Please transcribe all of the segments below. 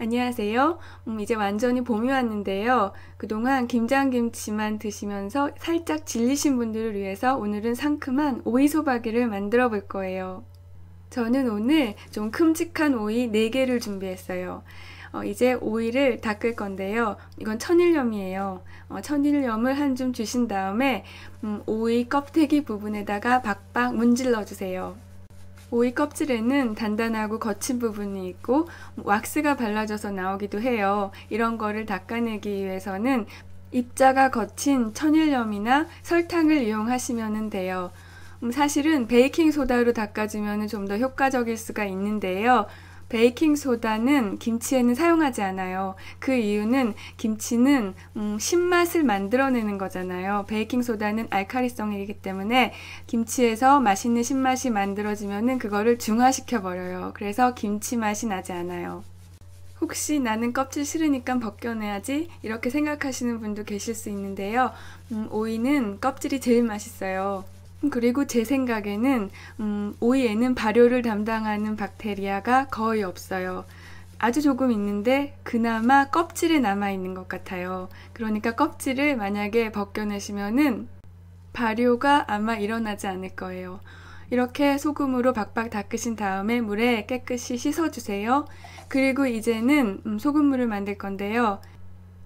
안녕하세요. 이제 완전히 봄이 왔는데요. 그동안 김장김치만 드시면서 살짝 질리신 분들을 위해서 오늘은 상큼한 오이소박이를 만들어 볼 거예요. 저는 오늘 좀 큼직한 오이 4개를 준비했어요. 이제 오이를 닦을 건데요. 이건 천일염이에요. 천일염을 한 줌 주신 다음에 오이 껍데기 부분에다가 박박 문질러 주세요. 오이 껍질에는 단단하고 거친 부분이 있고 왁스가 발라져서 나오기도 해요. 이런 거를 닦아내기 위해서는 입자가 거친 천일염이나 설탕을 이용하시면 돼요. 사실은 베이킹소다로 닦아주면 좀 더 효과적일 수가 있는데요. 베이킹소다는 김치에는 사용하지 않아요. 그 이유는 김치는 신맛을 만들어내는 거잖아요. 베이킹소다는 알칼리성이기 때문에 김치에서 맛있는 신맛이 만들어지면 그거를 중화시켜 버려요. 그래서 김치 맛이 나지 않아요. 혹시 나는 껍질 싫으니까 벗겨내야지 이렇게 생각하시는 분도 계실 수 있는데요. 오이는 껍질이 제일 맛있어요. 그리고 제 생각에는 오이에는 발효를 담당하는 박테리아가 거의 없어요. 아주 조금 있는데 그나마 껍질에 남아있는 것 같아요. 그러니까 껍질을 만약에 벗겨내시면은 발효가 아마 일어나지 않을 거예요. 이렇게 소금으로 박박 닦으신 다음에 물에 깨끗이 씻어주세요. 그리고 이제는 소금물을 만들 건데요.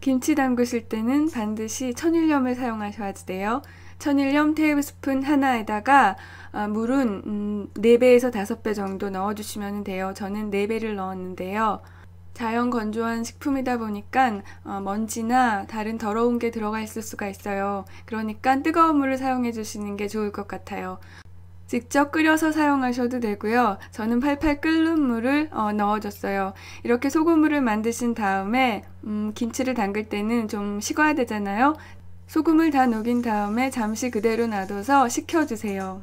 김치 담그실 때는 반드시 천일염을 사용하셔야 돼요. 천일염 테이블스푼 하나에다가 물은 4배에서 5배 정도 넣어주시면 돼요. 저는 4배를 넣었는데요. 자연 건조한 식품이다 보니까 먼지나 다른 더러운 게 들어가 있을 수가 있어요. 그러니까 뜨거운 물을 사용해 주시는 게 좋을 것 같아요. 직접 끓여서 사용하셔도 되고요. 저는 팔팔 끓는 물을 넣어줬어요. 이렇게 소금물을 만드신 다음에 김치를 담글 때는 좀 식어야 되잖아요. 소금을 다 녹인 다음에 잠시 그대로 놔둬서 식혀주세요.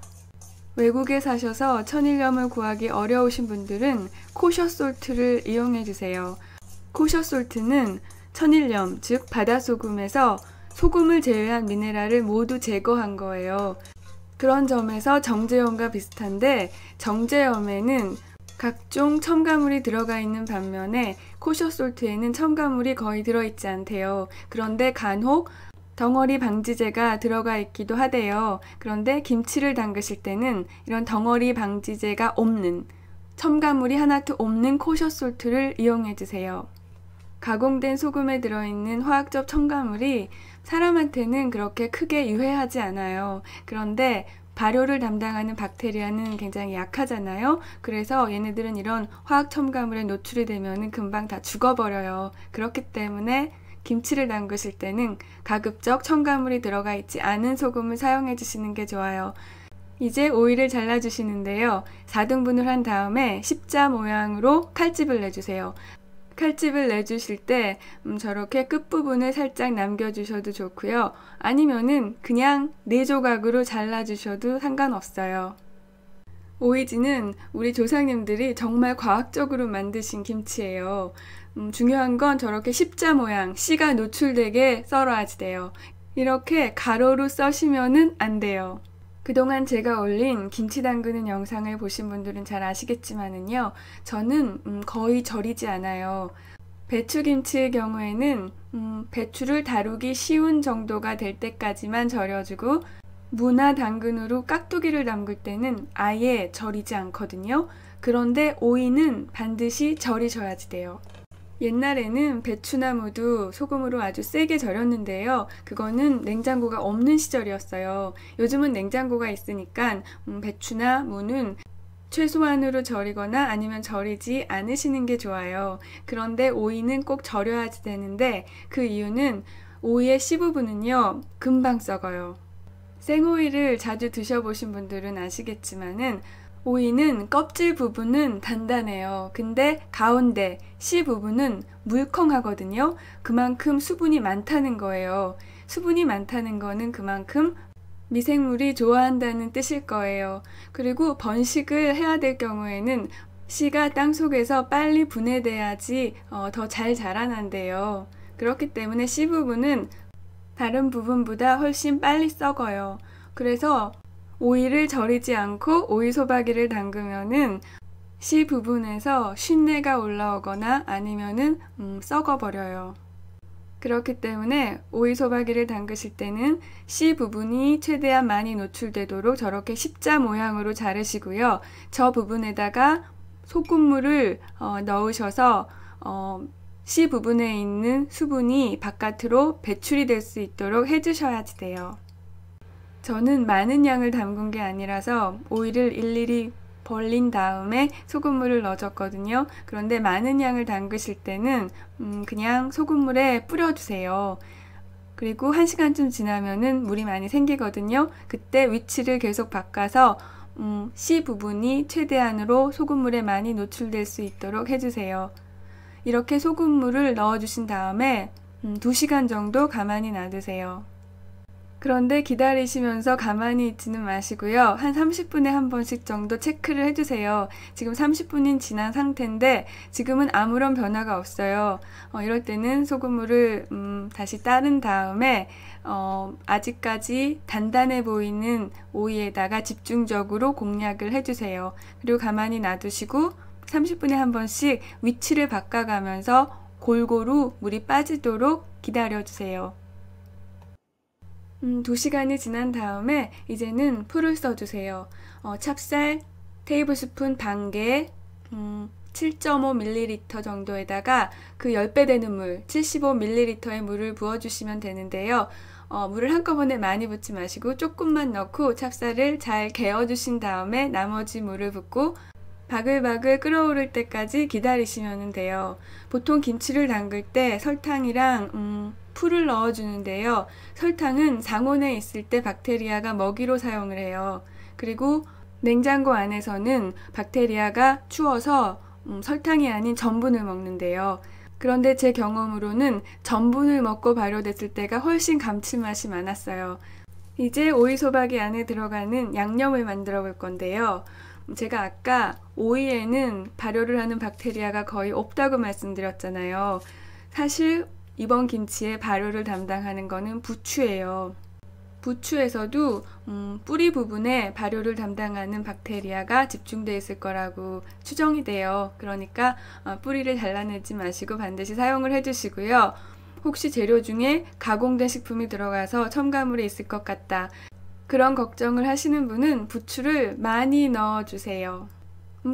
외국에 사셔서 천일염을 구하기 어려우신 분들은 코셔솔트를 이용해주세요. 코셔솔트는 천일염, 즉 바다소금에서 소금을 제외한 미네랄을 모두 제거한 거예요. 그런 점에서 정제염과 비슷한데 정제염에는 각종 첨가물이 들어가 있는 반면에 코셔솔트에는 첨가물이 거의 들어있지 않대요. 그런데 간혹 덩어리 방지제가 들어가 있기도 하대요. 그런데 김치를 담그실 때는 이런 덩어리 방지제가 없는, 첨가물이 하나도 없는 코셔솔트를 이용해 주세요. 가공된 소금에 들어있는 화학적 첨가물이 사람한테는 그렇게 크게 유해하지 않아요. 그런데 발효를 담당하는 박테리아는 굉장히 약하잖아요. 그래서 얘네들은 이런 화학 첨가물에 노출이 되면 금방 다 죽어버려요. 그렇기 때문에 김치를 담그실 때는 가급적 첨가물이 들어가 있지 않은 소금을 사용해 주시는 게 좋아요. 이제 오이를 잘라주시는데요. 4등분을 한 다음에 십자 모양으로 칼집을 내주세요. 칼집을 내주실 때 저렇게 끝부분을 살짝 남겨주셔도 좋고요. 아니면은 그냥 4조각으로 잘라주셔도 상관없어요. 오이지는 우리 조상님들이 정말 과학적으로 만드신 김치예요. 중요한 건 저렇게 십자 모양, 씨가 노출되게 썰어야지 돼요. 이렇게 가로로 써시면은 안 돼요. 그동안 제가 올린 김치 담그는 영상을 보신 분들은 잘 아시겠지만은요. 저는 거의 절이지 않아요. 배추김치의 경우에는 배추를 다루기 쉬운 정도가 될 때까지만 절여주고 무나 당근으로 깍두기를 담글 때는 아예 절이지 않거든요. 그런데 오이는 반드시 절이셔야지 돼요. 옛날에는 배추나 무도 소금으로 아주 세게 절였는데요. 그거는 냉장고가 없는 시절이었어요. 요즘은 냉장고가 있으니까 배추나 무는 최소한으로 절이거나 아니면 절이지 않으시는 게 좋아요. 그런데 오이는 꼭 절여야지 되는데 그 이유는 오이의 씨 부분은요, 금방 썩어요. 생오이를 자주 드셔보신 분들은 아시겠지만은 오이는 껍질 부분은 단단해요. 근데 가운데 씨 부분은 물컹하거든요. 그만큼 수분이 많다는 거예요. 수분이 많다는 거는 그만큼 미생물이 좋아한다는 뜻일 거예요. 그리고 번식을 해야 될 경우에는 씨가 땅속에서 빨리 분해돼야지 더 잘 자라난대요. 그렇기 때문에 씨 부분은 다른 부분보다 훨씬 빨리 썩어요. 그래서 오이를 절이지 않고 오이소박이를 담그면은 씨 부분에서 쉰내가 올라오거나 아니면은 썩어버려요. 그렇기 때문에 오이소박이를 담그실 때는 씨 부분이 최대한 많이 노출되도록 저렇게 십자 모양으로 자르시고요. 저 부분에다가 소금물을 넣으셔서 씨 부분에 있는 수분이 바깥으로 배출이 될 수 있도록 해주셔야지 돼요. 저는 많은 양을 담근 게 아니라서 오이를 일일이 벌린 다음에 소금물을 넣어줬거든요. 그런데 많은 양을 담그실 때는 그냥 소금물에 뿌려주세요. 그리고 1시간쯤 지나면은 물이 많이 생기거든요. 그때 위치를 계속 바꿔서 씨 부분이 최대한으로 소금물에 많이 노출될 수 있도록 해주세요. 이렇게 소금물을 넣어주신 다음에 2시간 정도 가만히 놔두세요. 그런데 기다리시면서 가만히 있지는 마시고요. 한 30분에 한 번씩 정도 체크를 해주세요. 지금 30분이 지난 상태인데 지금은 아무런 변화가 없어요. 이럴 때는 소금물을 다시 따른 다음에 아직까지 단단해 보이는 오이에다가 집중적으로 공략을 해주세요. 그리고 가만히 놔두시고 30분에 한 번씩 위치를 바꿔가면서 골고루 물이 빠지도록 기다려주세요. 2시간이 지난 다음에 이제는 풀을 써주세요. 찹쌀 테이블스푼 반개 7.5ml 정도에다가 그 10배 되는 물 75ml의 물을 부어주시면 되는데요. 물을 한꺼번에 많이 붓지 마시고 조금만 넣고 찹쌀을 잘 개어주신 다음에 나머지 물을 붓고 바글바글 끓어오를 때까지 기다리시면 돼요. 보통 김치를 담글 때 설탕이랑 풀을 넣어주는데요. 설탕은 상온에 있을 때 박테리아가 먹이로 사용을 해요. 그리고 냉장고 안에서는 박테리아가 추워서 설탕이 아닌 전분을 먹는데요. 그런데 제 경험으로는 전분을 먹고 발효됐을 때가 훨씬 감칠맛이 많았어요. 이제 오이소박이 안에 들어가는 양념을 만들어 볼 건데요. 제가 아까 오이에는 발효를 하는 박테리아가 거의 없다고 말씀드렸잖아요. 사실 이번 김치에 발효를 담당하는 거는 부추예요. 부추에서도 뿌리 부분에 발효를 담당하는 박테리아가 집중되어 있을 거라고 추정이 돼요. 그러니까 뿌리를 잘라내지 마시고 반드시 사용을 해주시고요. 혹시 재료 중에 가공된 식품이 들어가서 첨가물이 있을 것 같다. 그런 걱정을 하시는 분은 부추를 많이 넣어주세요.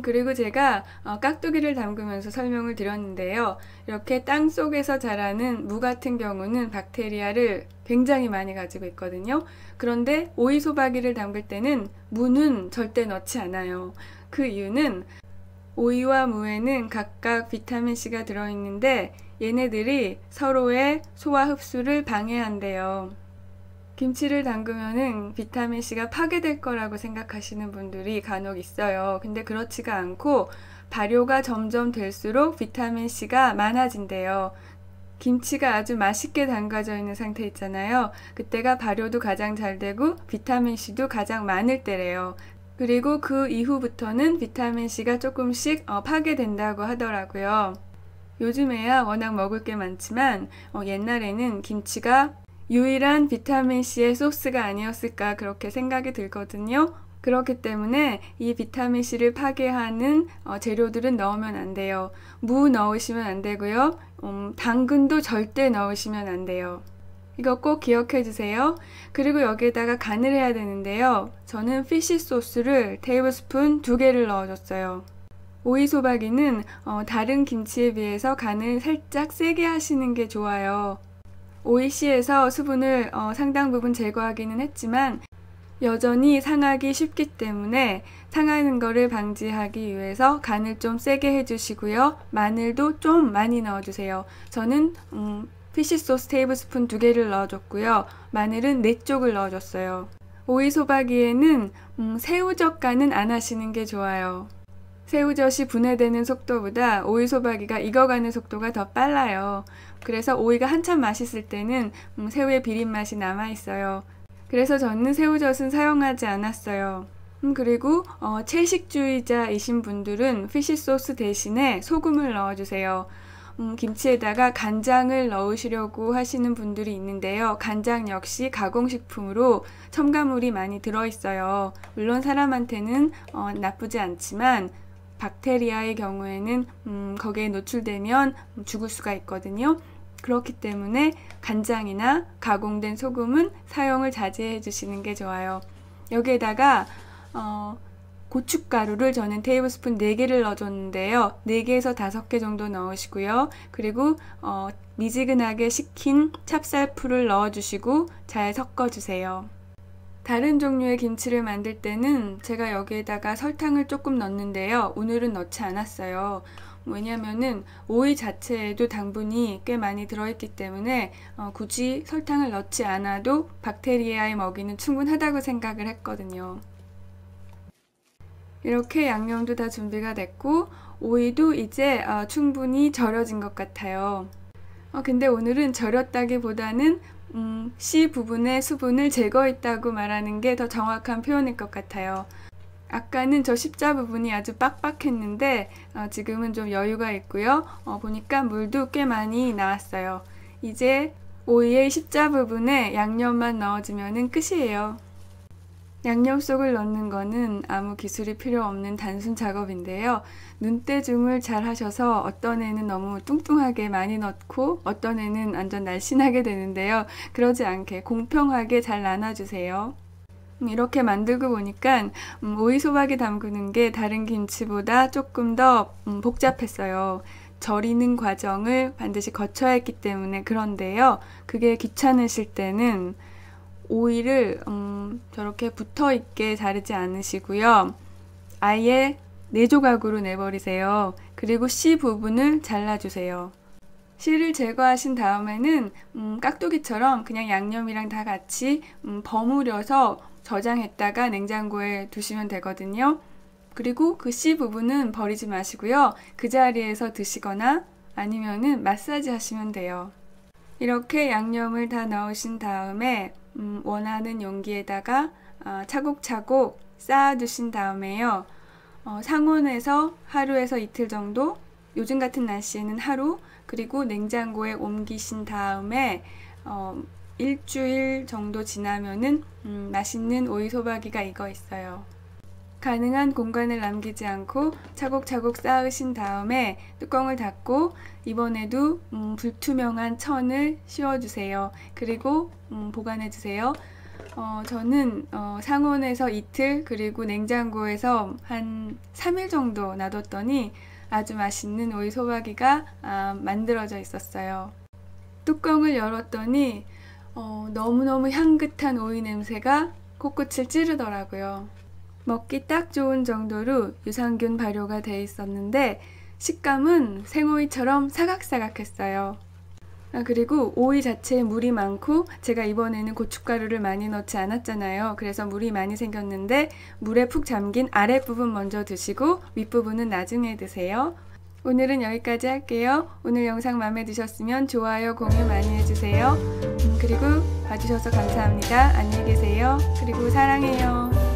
그리고 제가 깍두기를 담그면서 설명을 드렸는데요. 이렇게 땅 속에서 자라는 무 같은 경우는 박테리아를 굉장히 많이 가지고 있거든요. 그런데 오이소박이를 담글 때는 무는 절대 넣지 않아요. 그 이유는 오이와 무에는 각각 비타민C가 들어있는데 얘네들이 서로의 소화 흡수를 방해한대요. 김치를 담그면은 비타민C가 파괴될 거라고 생각하시는 분들이 간혹 있어요. 근데 그렇지가 않고 발효가 점점 될수록 비타민C가 많아진대요. 김치가 아주 맛있게 담가져 있는 상태 있잖아요. 그때가 발효도 가장 잘 되고 비타민C도 가장 많을 때래요. 그리고 그 이후부터는 비타민C가 조금씩 파괴된다고 하더라고요. 요즘에야 워낙 먹을 게 많지만 옛날에는 김치가 유일한 비타민C의 소스가 아니었을까 그렇게 생각이 들거든요. 그렇기 때문에 이 비타민C를 파괴하는 재료들은 넣으면 안 돼요. 무 넣으시면 안 되고요. 당근도 절대 넣으시면 안 돼요. 이거 꼭 기억해 주세요. 그리고 여기에다가 간을 해야 되는데요. 저는 피쉬 소스를 테이블스푼 2개를 넣어줬어요. 오이소박이는 다른 김치에 비해서 간을 살짝 세게 하시는 게 좋아요. 오이씨에서 수분을 상당 부분 제거하기는 했지만 여전히 상하기 쉽기 때문에 상하는 거를 방지하기 위해서 간을 좀 세게 해주시고요. 마늘도 좀 많이 넣어주세요. 저는 피쉬소스 테이블스푼 2개를 넣어줬고요. 마늘은 4쪽을 넣어줬어요. 오이소박이에는 새우젓간은 안 하시는 게 좋아요. 새우젓이 분해되는 속도보다 오이소박이가 익어가는 속도가 더 빨라요. 그래서 오이가 한참 맛있을 때는 새우의 비린맛이 남아있어요. 그래서 저는 새우젓은 사용하지 않았어요. 그리고 채식주의자이신 분들은 피쉬소스 대신에 소금을 넣어주세요. 김치에다가 간장을 넣으시려고 하시는 분들이 있는데요. 간장 역시 가공식품으로 첨가물이 많이 들어있어요. 물론 사람한테는 나쁘지 않지만 박테리아의 경우에는 거기에 노출되면 죽을 수가 있거든요. 그렇기 때문에 간장이나 가공된 소금은 사용을 자제해 주시는 게 좋아요. 여기에다가 고춧가루를 저는 테이블스푼 4개를 넣어줬는데요. 4개에서 5개 정도 넣으시고요. 그리고 미지근하게 식힌 찹쌀풀을 넣어주시고 잘 섞어주세요. 다른 종류의 김치를 만들 때는 제가 여기에다가 설탕을 조금 넣는데요. 오늘은 넣지 않았어요. 왜냐면은 오이 자체에도 당분이 꽤 많이 들어있기 때문에 굳이 설탕을 넣지 않아도 박테리아의 먹이는 충분하다고 생각을 했거든요. 이렇게 양념도 다 준비가 됐고 오이도 이제 충분히 절여진 것 같아요. 근데 오늘은 절였다기보다는 씨 부분의 수분을 제거했다고 말하는 게 더 정확한 표현일 것 같아요. 아까는 저 십자 부분이 아주 빡빡했는데 지금은 좀 여유가 있고요. 보니까 물도 꽤 많이 나왔어요. 이제 오이의 십자 부분에 양념만 넣어주면 끝이에요. 양념 속을 넣는 거는 아무 기술이 필요 없는 단순 작업인데요. 눈대중을 잘 하셔서 어떤 애는 너무 뚱뚱하게 많이 넣고 어떤 애는 완전 날씬하게 되는데요. 그러지 않게 공평하게 잘 나눠주세요. 이렇게 만들고 보니까 오이소박이 담그는 게 다른 김치보다 조금 더 복잡했어요. 절이는 과정을 반드시 거쳐야 했기 때문에 그런데요. 그게 귀찮으실 때는 오이를 저렇게 붙어있게 자르지 않으시고요. 아예 4조각으로 내버리세요. 그리고 씨 부분을 잘라주세요. 씨를 제거하신 다음에는 깍두기처럼 그냥 양념이랑 다 같이 버무려서 저장했다가 냉장고에 두시면 되거든요. 그리고 그 씨 부분은 버리지 마시고요. 그 자리에서 드시거나 아니면은 마사지 하시면 돼요. 이렇게 양념을 다 넣으신 다음에 원하는 용기에다가 차곡차곡 쌓아두신 다음에요. 상온에서 하루에서 이틀 정도, 요즘 같은 날씨에는 하루, 그리고 냉장고에 옮기신 다음에 일주일 정도 지나면은 맛있는 오이소박이가 익어 있어요. 가능한 공간을 남기지 않고 차곡차곡 쌓으신 다음에 뚜껑을 닫고 이번에도 불투명한 천을 씌워주세요. 그리고 보관해주세요. 저는 상온에서 이틀 그리고 냉장고에서 한 3일 정도 놔뒀더니 아주 맛있는 오이소박이가 만들어져 있었어요. 뚜껑을 열었더니 너무너무 향긋한 오이 냄새가 코끝을 찌르더라고요. 먹기 딱 좋은 정도로 유산균 발효가 돼 있었는데 식감은 생오이처럼 사각사각했어요. 그리고 오이 자체에 물이 많고 제가 이번에는 고춧가루를 많이 넣지 않았잖아요. 그래서 물이 많이 생겼는데 물에 푹 잠긴 아랫부분 먼저 드시고 윗부분은 나중에 드세요. 오늘은 여기까지 할게요. 오늘 영상 마음에 드셨으면 좋아요, 공유 많이 해주세요. 그리고 봐주셔서 감사합니다. 안녕히 계세요. 그리고 사랑해요.